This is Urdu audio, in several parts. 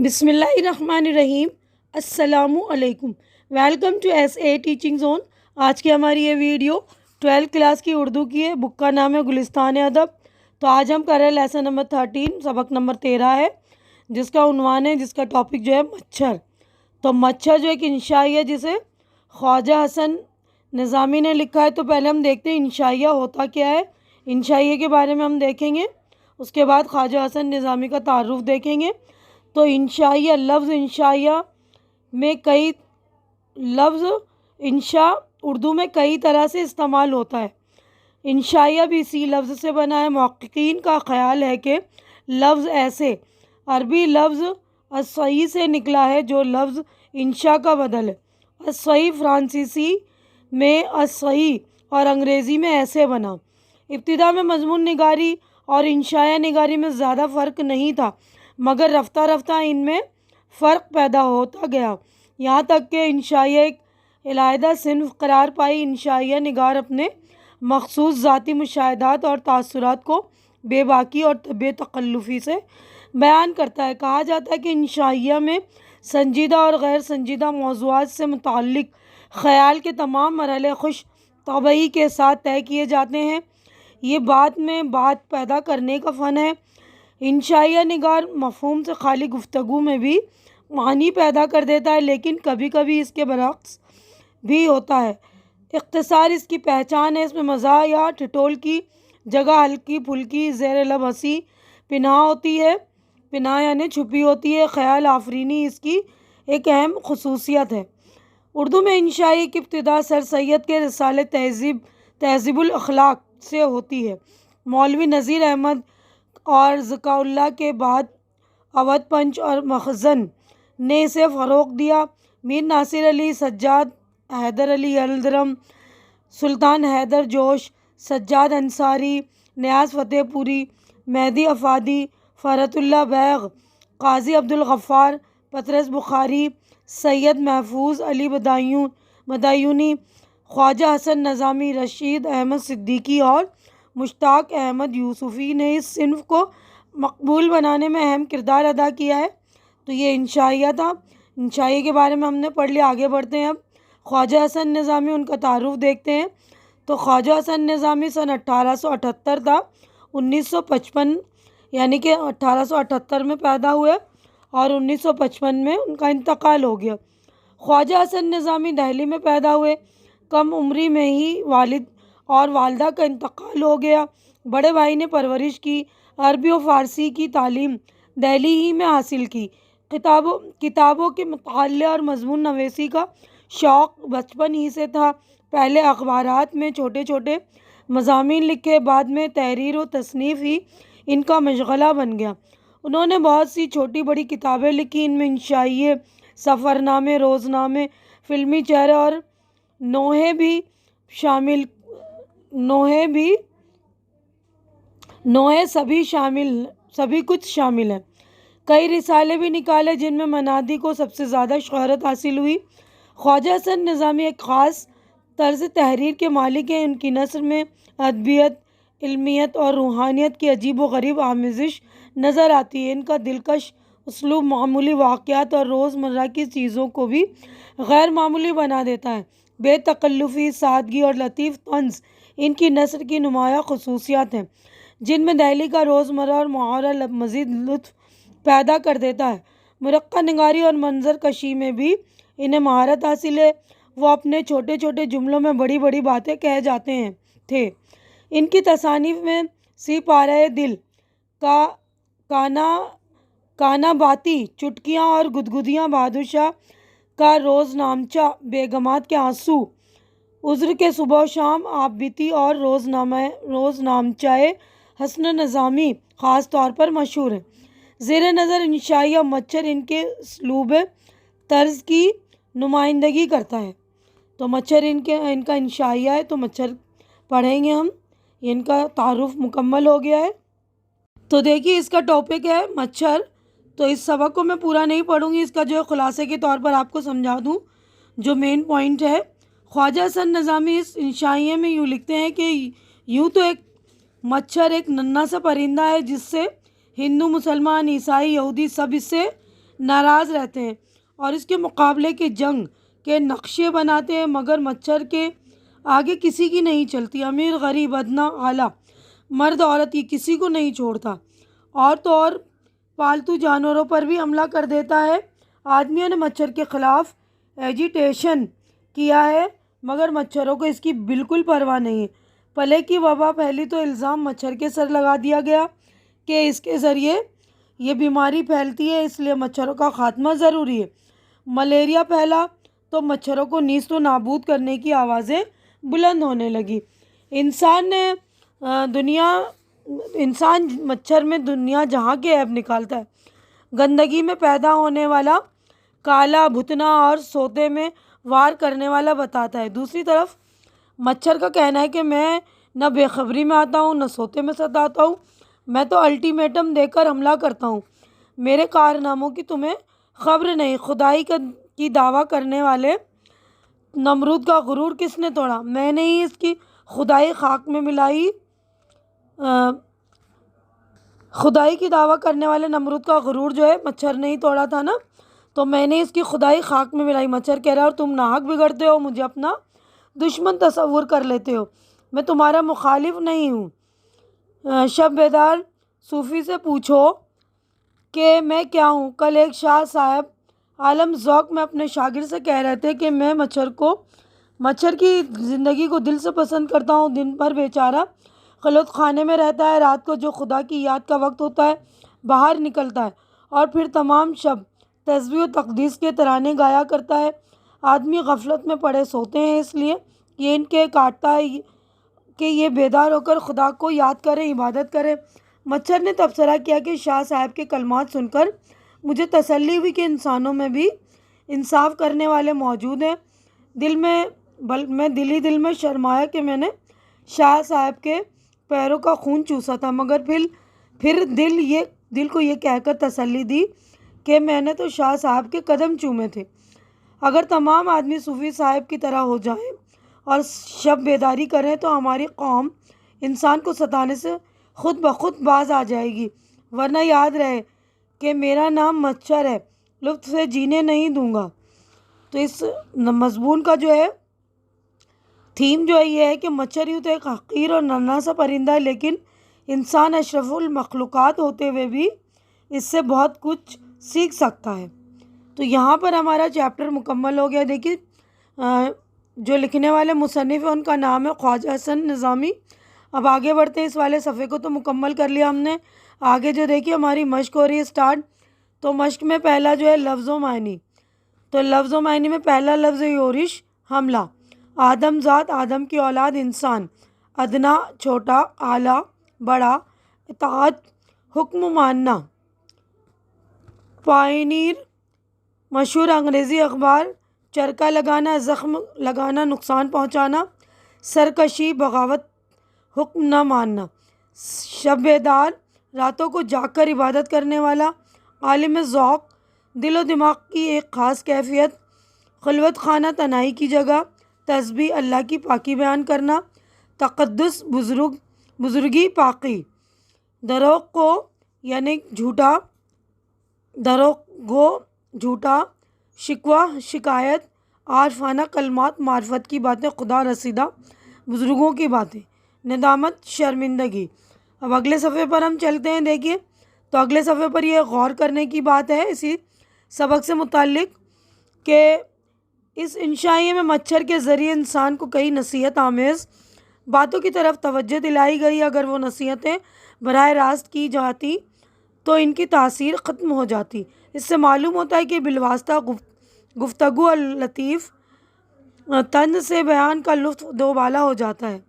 بسم اللہ الرحمن الرحیم۔ السلام علیکم۔ Welcome to S A teaching zone. آج کی ہماری یہ ویڈیو 12 کلاس کی اردو کی ہے۔ بک کا نام ہے گلستان ادب۔ تو آج ہم کر رہے ہیں لیسن نمبر 13، سبق نمبر 13 ہے، جس کا عنوان ہے، جس کا ٹاپک جو ہے مچھر۔ تو مچھر جو ایک انشائیہ جسے خواجہ حسن نظامی نے لکھا ہے۔ تو پہلے ہم دیکھتے ہیں انشائیہ ہوتا کیا ہے۔ انشائیہ کے بارے میں ہم دیکھیں گے، اس کے بعد خواجہ حسن نظامی کا تعارف دیکھیں گے۔ تو انشائیہ لفظ انشائیہ میں کئی لفظ انشاء اردو میں کئی طرح سے استعمال ہوتا ہے۔ انشائیہ بھی اسی لفظ سے بنا ہے۔ محققین کا خیال ہے کہ لفظ ایسے عربی لفظ الصحیح سے نکلا ہے جو لفظ انشاء کا بدل ہے۔ الصحیح فرانسیسی میں الصحیح اور انگریزی میں ایسے بنا۔ ابتدا میں مضمون نگاری اور انشائیہ نگاری میں زیادہ فرق نہیں تھا، مگر رفتہ رفتہ ان میں فرق پیدا ہوتا گیا، یہاں تک کہ انشائیہ ایک علیحدہ صنف قرار پائی۔ انشائیہ نگار اپنے مخصوص ذاتی مشاہدات اور تاثرات کو بے باکی اور بے تکلفی سے بیان کرتا ہے۔ کہا جاتا ہے کہ انشائیہ میں سنجیدہ اور غیر سنجیدہ موضوعات سے متعلق خیال کے تمام مرحلے خوش طبعی کے ساتھ طے کیے جاتے ہیں۔ یہ بات میں بات پیدا کرنے کا فن ہے۔ انشائیہ نگار مفہوم سے خالی گفتگو میں بھی معنی پیدا کر دیتا ہے، لیکن کبھی کبھی اس کے برعکس بھی ہوتا ہے۔ اختصار اس کی پہچان ہے۔ اس میں مزاح یا ٹھٹول کی جگہ ہلکی پھلکی زیر لب ہنسی پنہاں ہوتی ہے۔ پنہاں یعنی چھپی ہوتی ہے۔ خیال آفرینی اس کی ایک اہم خصوصیت ہے۔ اردو میں انشائیہ کی ابتدا سر سید کے رسالے تہذیب الاخلاق سے ہوتی ہے۔ مولوی نذیر احمد اور ذکاء اللہ کے بعد اودھ پنچ اور مخزن نے اسے فروغ دیا۔ میر ناصر علی، سجاد حیدر علی یلدرم، سلطان حیدر جوش، سجاد انصاری، نیاز فتح پوری، مہدی افادی، فرحت اللہ بیگ، قاضی عبدالغفار، پطرس بخاری، سید محفوظ علی بدایونی، خواجہ حسن نظامی، رشید احمد صدیقی اور مشتاق احمد یوسفی نے اس صنف کو مقبول بنانے میں اہم کردار ادا کیا ہے۔ تو یہ انشائیہ تھا۔ انشائیہ کے بارے میں ہم نے پڑھ لیا۔ آگے بڑھتے ہیں اب خواجہ حسن نظامی، ان کا تعارف دیکھتے ہیں۔ تو خواجہ حسن نظامی سن 1878 تھا 1955، یعنی کہ 1878 میں پیدا ہوئے اور 1955 میں ان کا انتقال ہو گیا۔ خواجہ حسن نظامی دہلی میں پیدا ہوئے۔ کم عمری میں ہی والد اور والدہ کا انتقال ہو گیا۔ بڑے بھائی نے پرورش کی۔ عربی و فارسی کی تعلیم دہلی ہی میں حاصل کی۔ کتابوں کے مطالعے اور مضمون نویسی کا شوق بچپن ہی سے تھا۔ پہلے اخبارات میں چھوٹے چھوٹے مضامین لکھے، بعد میں تحریر و تصنیف ہی ان کا مشغلہ بن گیا۔ انہوں نے بہت سی چھوٹی بڑی کتابیں لکھی، ان میں انشائیے، سفر نامے، روز نامے، فلمی چہرے اور نوحے سبھی کچھ شامل ہیں۔ کئی رسالے بھی نکالے جن میں منادی کو سب سے زیادہ شہرت حاصل ہوئی۔ خواجہ حسن نظامی ایک خاص طرز تحریر کے مالک ہیں۔ ان کی نثر میں ادبیت، علمیت اور روحانیت کی عجیب و غریب آمیزش نظر آتی ہے۔ ان کا دلکش اسلوب معمولی واقعات اور روز مرہ کی چیزوں کو بھی غیر معمولی بنا دیتا ہے۔ بے تکلفی، سادگی اور لطیف طنز ان کی نثر کی نمایاں خصوصیات ہیں، جن میں دہلی کا روز مرہ اور محاورہ مزید لطف پیدا کر دیتا ہے۔ مرقع نگاری اور منظر کشی میں بھی انہیں مہارت حاصل ہے۔ وہ اپنے چھوٹے چھوٹے جملوں میں بڑی بڑی باتیں کہہ جاتے تھے۔ ان کی تصانیف میں سی پارہ دل، کانا باتی، چٹکیاں اور گدگدیاں، بہادر شاہ کا روز نامچہ، بیگمات کے آنسو، عذر کے صبح و شام، آپ بیتی اور روز نامچہ حسن نظامی خاص طور پر مشہور ہیں۔ زیر نظر انشائیہ مچھر ان کے اسلوب طرز کی نمائندگی کرتا ہے۔ تو مچھر ان کا انشائیہ ہے، تو مچھر پڑھیں گے ہم۔ ان کا تعارف مکمل ہو گیا ہے۔ تو دیکھیے اس کا ٹاپک ہے مچھر۔ تو اس سبق کو میں پورا نہیں پڑھوں گی، اس کا جو خلاصے کے طور پر آپ کو سمجھا دوں جو مین پوائنٹ ہے۔ خواجہ حسن نظامی اس انشائیے میں یوں لکھتے ہیں کہ یوں تو ایک مچھر ایک ننھا سا پرندہ ہے جس سے ہندو، مسلمان، عیسائی، یہودی سب اس سے ناراض رہتے ہیں اور اس کے مقابلے کے جنگ کے نقشے بناتے ہیں، مگر مچھر کے آگے کسی کی نہیں چلتی۔ امیر غریب ادنا اعلیٰ، مرد عورت، یہ کسی کو نہیں چھوڑتا، اور تو اور پالتو جانوروں پر بھی حملہ کر دیتا ہے۔ آدمیوں نے مچھر کے خلاف ایجیٹیشن کیا ہے، مگر مچھروں کو اس کی بالکل پرواہ نہیں ہے۔ پلے کی وبا پھیلی تو الزام مچھر کے سر لگا دیا گیا کہ اس کے ذریعے یہ بیماری پھیلتی ہے، اس لیے مچھروں کا خاتمہ ضروری ہے۔ ملیریا پھیلا تو مچھروں کو نیست و نابود کرنے کی آوازیں بلند ہونے لگی۔ انسان مچھر میں دنیا جہاں کے عیب نکالتا ہے۔ گندگی میں پیدا ہونے والا کالا بھتنا اور سوتے میں وار کرنے والا بتاتا ہے۔ دوسری طرف مچھر کا کہنا ہے کہ میں نہ بے خبری میں آتا ہوں، نہ سوتے میں ستاتا ہوں، میں تو الٹیمیٹم دے کر حملہ کرتا ہوں۔ میرے کارناموں کی تمہیں خبر نہیں۔ خدائی کی دعویٰ کرنے والے نمرود کا غرور کس نے توڑا؟ میں نے ہی اس کی خدائی خاک میں ملائی۔ خدائی کی دعویٰ کرنے والے نمرود کا غرور جو ہے مچھر نے ہی توڑا تھا نا، تو میں نے اس کی خدائی خاک میں ملائی۔ مچھر کہہ رہا ہے اور تم ناحق بگڑتے ہو، مجھے اپنا دشمن تصور کر لیتے ہو، میں تمہارا مخالف نہیں ہوں۔ شب بیدار صوفی سے پوچھو کہ میں کیا ہوں۔ کل ایک شاہ صاحب عالم ذوق میں اپنے شاگرد سے کہہ رہے تھے کہ میں مچھر کی زندگی کو دل سے پسند کرتا ہوں۔ دن بھر بیچارہ خلوت خانے میں رہتا ہے، رات کو جو خدا کی یاد کا وقت ہوتا ہے باہر نکلتا ہے اور پھر تمام شب تسبیح و تقدیس کے ترانے گایا کرتا ہے۔ آدمی غفلت میں پڑے سوتے ہیں، اس لیے یہ ان کے کاٹتا ہے کہ یہ بیدار ہو کر خدا کو یاد کریں، عبادت کریں۔ مچھر نے تبصرہ کیا کہ شاہ صاحب کے کلمات سن کر مجھے تسلی ہوئی کہ انسانوں میں بھی انصاف کرنے والے موجود ہیں۔ میں دل میں شرمایا کہ میں نے شاہ صاحب کے پیروں کا خون چوسا تھا، مگر پھر دل کو یہ کہہ کر تسلی دی کہ میں نے تو شاہ صاحب کے قدم چومے تھے۔ اگر تمام آدمی صوفی صاحب کی طرح ہو جائیں اور شب بیداری کریں تو ہماری قوم انسان کو ستانے سے خود بخود باز آ جائے گی، ورنہ یاد رہے کہ میرا نام مچھر ہے، لطف سے جینے نہیں دوں گا۔ تو اس مضمون کا جو ہے تھیم جو ہے یہ ہے کہ مچھر یوں تو ایک حقیر اور ننھا سا پرندہ ہے، لیکن انسان اشرف المخلوقات ہوتے ہوئے بھی اس سے بہت کچھ سیکھ سکتا ہے۔ تو یہاں پر ہمارا چیپٹر مکمل ہو گیا۔ دیکھیے جو لکھنے والے مصنف ہیں ان کا نام ہے خواجہ حسن نظامی۔ اب آگے بڑھتے ہیں، اس والے صفحے کو تو مکمل کر لیا ہم نے۔ آگے جو دیکھیے ہماری مشق ہو رہی ہے اسٹارٹ۔ تو مشق میں پہلا جو ہے لفظ و معنی، تو لفظ و معنی میں پہلا لفظ ہے یورش، حملہ۔ آدم ذات، آدم کی اولاد، انسان۔ ادنا چھوٹا، اعلیٰ بڑا، اطاعت حکم ماننا۔ پائنیر مشہور انگریزی اخبار، چرکا لگانا، زخم لگانا، نقصان پہنچانا۔ سرکشی بغاوت، حکم نہ ماننا۔ شب بیدار، راتوں کو جاگ کر عبادت کرنے والا۔ عالم ذوق، دل و دماغ کی ایک خاص کیفیت۔ خلوت خانہ، تنہائی کی جگہ۔ تسبیح، اللہ کی پاکی بیان کرنا۔ تقدس، بزرگی، پاکی۔ دروغ کو یعنی جھوٹا، شکوہ، شکایت۔ عارفانہ کلمات، معرفت کی باتیں، خدا رسیدہ بزرگوں کی باتیں۔ ندامت، شرمندگی۔ اب اگلے صفحے پر ہم چلتے ہیں۔ دیکھیے تو اگلے صفحے پر یہ غور کرنے کی بات ہے اسی سبق سے متعلق کہ اس انشائیے میں مچھر کے ذریعے انسان کو کئی نصیحت آمیز باتوں کی طرف توجہ دلائی گئی۔ اگر وہ نصیحتیں براہ راست کی جاتی تو ان کی تاثیر ختم ہو جاتی۔ اس سے معلوم ہوتا ہے کہ بالواسطہ گفتگو اور لطیف طنز سے بیان کا لطف دوبالا ہو جاتا ہے۔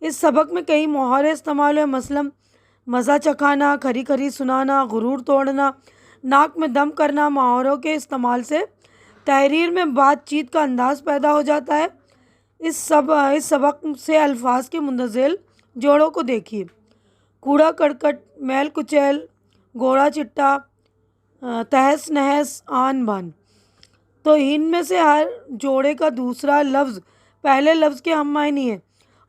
اس سبق میں کئی محاورے استعمال ہوئے، مثلاً مزہ چکھانا، کھری کھری سنانا، غرور توڑنا، ناک میں دم کرنا۔ محاوروں کے استعمال سے تحریر میں بات چیت کا انداز پیدا ہو جاتا ہے۔ اس سبق سے الفاظ کے مندرجہ جوڑوں کو دیکھیے۔ کوڑا کرکٹ، میل کچیل، گوڑا چٹا، تہس نہس، آن بان۔ تو ان میں سے ہر جوڑے کا دوسرا لفظ پہلے لفظ کے ہم معنی ہے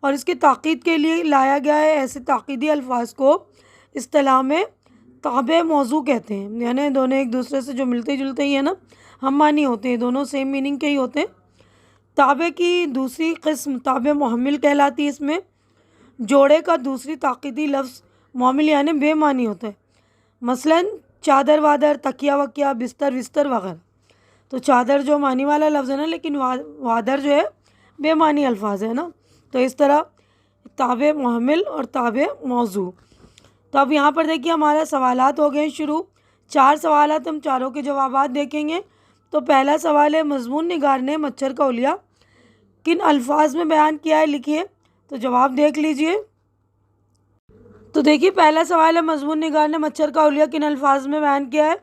اور اس کی تاکید کے لیے لایا گیا ہے۔ ایسے تاکیدی الفاظ کو اصطلاح میں تابع موضوع کہتے ہیں، یعنی دونوں ایک دوسرے سے جو ملتے جلتے ہی ہیں نا، ہم معنی ہوتے ہیں، دونوں سیم میننگ کے ہی ہوتے ہیں۔ تابع کی دوسری قسم تابع محمل کہلاتی ہے۔ اس میں جوڑے کا دوسری تاکیدی لفظ محمل یعنی بے معنی ہوتا ہے، مثلاً چادر وادر، تکیہ وکیہ، بستر وستر وغیرہ۔ تو چادر جو معنی والا لفظ ہے نا، لیکن وادر جو ہے بے معنی الفاظ ہے نا، تو اس طرح تابع محمل اور تابع موضوع۔ تو اب یہاں پر دیکھیے ہمارا سوالات ہو گئے شروع، 4 سوالات، ہم چاروں کے جوابات دیکھیں گے۔ تو پہلا سوال ہے، مضمون نگار نے مچھر کا حلیہ کن الفاظ میں بیان کیا ہے، لکھیے۔ تو جواب دیکھ لیجئے۔ تو دیکھیے پہلا سوال ہے، مضمون نگار نے مچھر کا حلیہ کن الفاظ میں بیان کیا ہے،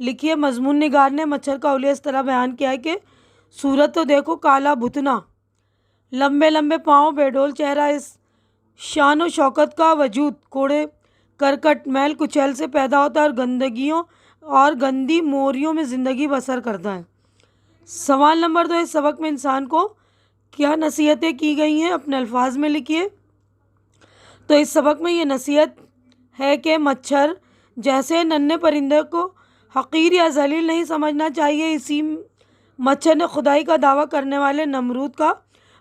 لکھیے۔ مضمون نگار نے مچھر کا حلیہ اس طرح بیان کیا ہے کہ صورت تو دیکھو کالا بھتنا، لمبے لمبے پاؤں، بے ڈول چہرہ، اس شان و شوکت کا وجود کوڑے کرکٹ میل کچیل سے پیدا ہوتا ہے اور گندگیوں اور گندی موریوں میں زندگی بسر کرتا ہے۔ سوال نمبر 2، اس سبق میں انسان کو کیا نصیحتیں کی گئی ہیں، اپنے الفاظ میں لکھیے۔ تو اس سبق میں یہ نصیحت ہے کہ مچھر جیسے ننھے پرندے کو حقیر یا ذلیل نہیں سمجھنا چاہیے۔ اسی مچھر نے خدائی کا دعویٰ کرنے والے نمرود کا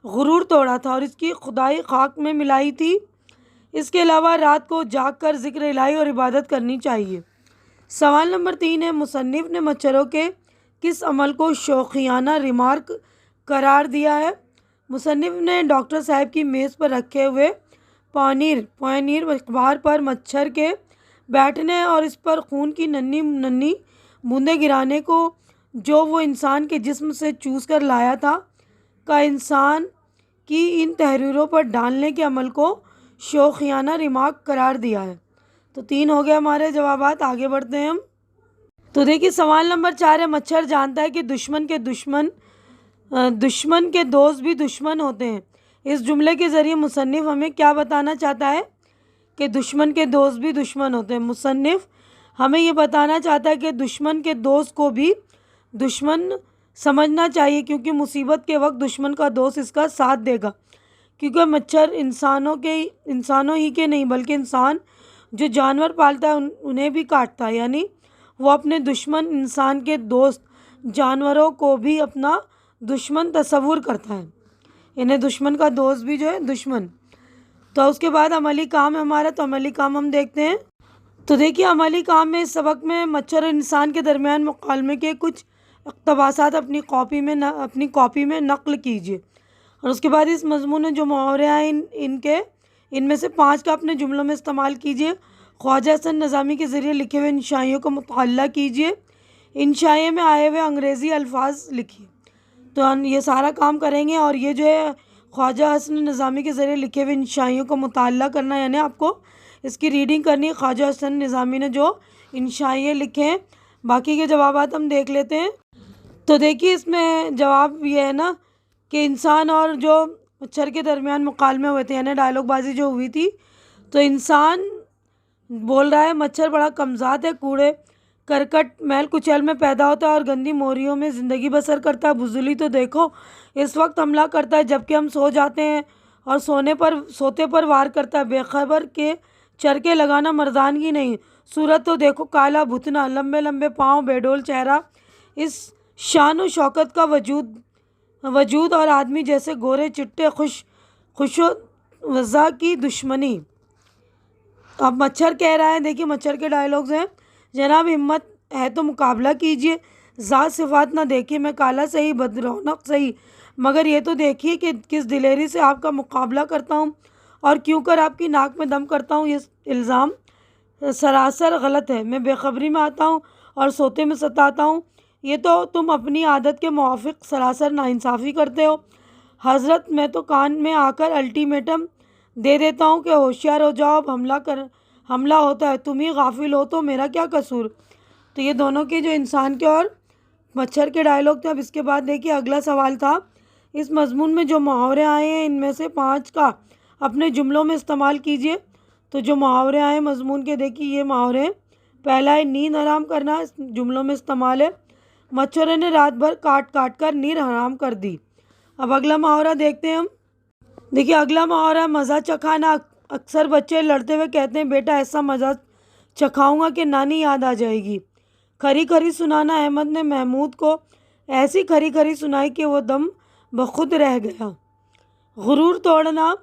غرور توڑا تھا اور اس کی خدائی خاک میں ملائی تھی۔ اس کے علاوہ رات کو جاگ کر ذکر الہی اور عبادت کرنی چاہیے۔ سوال نمبر 3 ہے، مصنف نے مچھروں کے کس عمل کو شوخیانہ ریمارک قرار دیا ہے؟ مصنف نے ڈاکٹر صاحب کی میز پر رکھے ہوئے پونیر اخبار پر مچھر کے بیٹھنے اور اس پر خون کی ننھی ننھی بوندیں گرانے کو، جو وہ انسان کے جسم سے چوس کر لایا تھا، کا انسان کی ان تحریروں پر ڈالنے کے عمل کو شوخیانہ ریمارک قرار دیا ہے۔ تو 3 ہو گئے ہمارے جوابات، آگے بڑھتے ہیں ہم۔ تو دیکھیے سوال نمبر 4 ہے، مچھر جانتا ہے کہ دشمن کے دوست بھی دشمن ہوتے ہیں۔ اس جملے کے ذریعے مصنف ہمیں کیا بتانا چاہتا ہے کہ دشمن کے دوست بھی دشمن ہوتے ہیں۔ مصنف ہمیں یہ بتانا چاہتا ہے کہ دشمن کے دوست کو بھی دشمن سمجھنا چاہیے، کیونکہ مصیبت کے وقت دشمن کا دوست اس کا ساتھ دے گا، کیونکہ مچھر انسانوں ہی کے نہیں بلکہ انسان جو جانور پالتا ہے انہیں بھی کاٹتا ہے، یعنی وہ اپنے دشمن انسان کے دوست جانوروں کو بھی اپنا دشمن تصور کرتا ہے، انہیں دشمن کا دوست بھی جو ہے دشمن۔ تو اس کے بعد عملی کام ہے ہمارا، تو عملی کام ہم دیکھتے ہیں۔ تو دیکھیے عملی کام میں اس سبق میں مچھر اور انسان کے درمیان مکالمے کے کچھ اقتباسات اپنی کاپی میں نقل کیجیے، اور اس کے بعد اس مضمون میں جو محاورے ہیں ان میں سے 5 کا اپنے جملوں میں استعمال کیجیے۔ خواجہ حسن نظامی کے ذریعے لکھے ہوئے انشائیوں کو مطالعہ کیجیے، انشائیے میں آئے ہوئے انگریزی الفاظ لکھیے۔ تو ہم یہ سارا کام کریں گے، اور یہ جو ہے خواجہ حسن نظامی کے ذریعے لکھے ہوئے انشائیوں کو مطالعہ کرنا، یعنی آپ کو اس کی ریڈنگ کرنی ہے۔ خواجہ حسن نظامی نے جو انشائیے لکھے ہیں، باقی کے جوابات ہم دیکھ لیتے ہیں۔ تو دیکھیے اس میں جواب یہ ہے نا کہ انسان اور جو مچھر کے درمیان مکالمے ہوئے تھے، یعنی ڈائلاگ بازی جو ہوئی تھی، تو انسان بول رہا ہے مچھر بڑا کمزاد ہے، کوڑے کرکٹ میل کچیل میں پیدا ہوتا ہے اور گندی موریوں میں زندگی بسر کرتا ہے۔ بزدلی تو دیکھو اس وقت حملہ کرتا ہے جبکہ ہم سو جاتے ہیں اور سوتے پر وار کرتا ہے۔ بے خبر کے چرکے لگانا مردانگی نہیں۔ صورت تو دیکھو کالا بھتنا، لمبے لمبے پاؤں، بے ڈول چہرہ، اس شان و شوکت کا وجود اور آدمی جیسے گورے چٹے خوش و وضع کی دشمنی۔ اب مچھر کہہ رہا ہے، دیکھیے مچھر کے ڈائلاگز ہیں، جناب ہمت ہے تو مقابلہ کیجیے، ذات صفات نہ دیکھیے، میں کالا صحیح بد رونق صحیح، مگر یہ تو دیکھیے کہ کس دلیری سے آپ کا مقابلہ کرتا ہوں اور کیوں کر آپ کی ناک میں دم کرتا ہوں۔ یہ الزام سراسر غلط ہے، میں بے خبری میں آتا ہوں اور سوتے میں ستاتا ہوں، یہ تو تم اپنی عادت کے موافق سراسر ناانصافی کرتے ہو۔ حضرت میں تو کان میں آ کر الٹیمیٹم دے دیتا ہوں کہ ہوشیار ہو جاؤ، اب حملہ ہوتا ہے، تم ہی غافل ہو تو میرا کیا قصور۔ تو یہ دونوں کے جو انسان کے اور مچھر کے ڈائلاگ تھے۔ اب اس کے بعد دیکھیے اگلا سوال تھا، اس مضمون میں جو محاورے آئے ہیں ان میں سے 5 کا اپنے جملوں میں استعمال کیجیے۔ تو جو محاورے آئے ہیں مضمون کے، دیکھیے یہ محاورے ہیں۔ پہلا ہے نیند حرام کرنا، اس جملوں میں استعمال ہے، مچھروں نے رات بھر کاٹ کر نیند حرام کر دی۔ اب اگلا محاورہ دیکھتے ہیں ہم۔ دیکھیے اگلا محاورہ مزہ چکھانا، اکثر بچے لڑتے ہوئے کہتے ہیں بیٹا ایسا مزہ چکھاؤں گا کہ نانی یاد آ جائے گی۔ کھری کھری سنانا احمد نے محمود کو ایسی کھری کھری سنائی کہ وہ دم بخود رہ گیا۔ غرور توڑنا،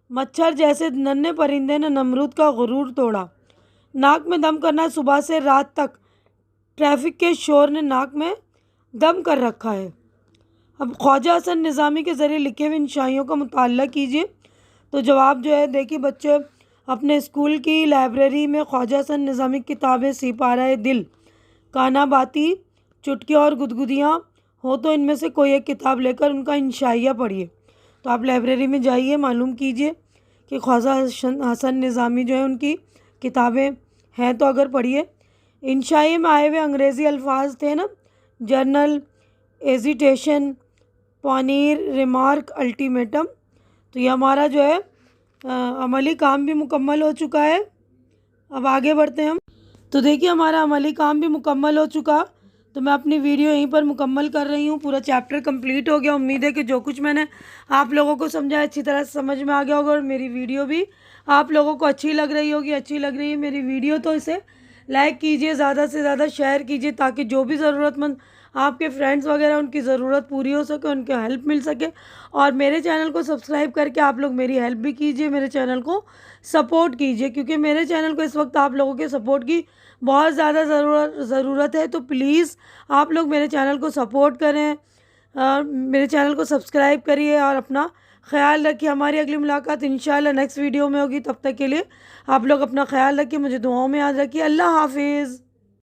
مچھر جیسے ننھے پرندے نے نمرود کا غرور توڑا۔ ناک میں دم کرنا، صبح سے رات تک ٹریفک کے شور نے ناک میں دم کر رکھا ہے۔ اب خواجہ حسن نظامی کے ذریعے لکھے ہوئے ان شاعریوں کا مطالعہ کیجیے۔ تو جواب جو ہے دیکھیے بچے، اپنے اسکول کی لائبریری میں خواجہ حسن نظامی کی کتابیں سپارہ دل، کانا باتی، چٹکیاں اور گدگدیاں ہو تو ان میں سے کوئی ایک کتاب لے کر ان کا انشائیہ پڑھیے۔ تو آپ لائبریری میں جائیے، معلوم کیجیے کہ خواجہ حسن نظامی جو ہے ان کی کتابیں ہیں تو اگر پڑھیے۔ انشائیے میں آئے ہوئے انگریزی الفاظ تھے نا، جرنل، ایزیٹیشن، پونیر، ریمارک، الٹیمیٹم۔ تو یہ ہمارا جو ہے عملی کام بھی مکمل ہو چکا ہے۔ اب آگے بڑھتے ہیں ہم۔ تو دیکھیے ہمارا عملی کام بھی مکمل ہو چکا، تو میں اپنی ویڈیو یہیں پر مکمل کر رہی ہوں۔ پورا چیپٹر کمپلیٹ ہو گیا۔ امید ہے کہ جو کچھ میں نے آپ لوگوں کو سمجھا اچھی طرح سے سمجھ میں آ گیا ہوگا، اور میری ویڈیو بھی آپ لوگوں کو اچھی لگ رہی ہوگی۔ اچھی لگ رہی ہے میری ویڈیو تو اسے لائک کیجیے، زیادہ سے زیادہ شیئر کیجیے، تاکہ جو بھی ضرورت مند آپ کے فرینڈس وغیرہ ان کی ضرورت پوری ہو سکے، ان کو ہیلپ مل سکے۔ اور میرے چینل کو سبسکرائب کر کے آپ لوگ میری ہیلپ بھی کیجیے، میرے چینل کو سپورٹ کیجیے، کیونکہ میرے چینل کو اس وقت آپ لوگوں کے سپورٹ کی بہت زیادہ ضرورت ہے۔ تو پلیز آپ لوگ میرے چینل کو سپورٹ کریں، میرے چینل کو سبسکرائب کریے اور اپنا خیال رکھیے۔ ہماری اگلی ملاقات انشاءاللہ نیکسٹ ویڈیو میں ہوگی۔ تب تک کے لیے آپ لوگ اپنا خیال رکھیے، مجھے دعاؤں میں یاد رکھیے۔ اللہ حافظ۔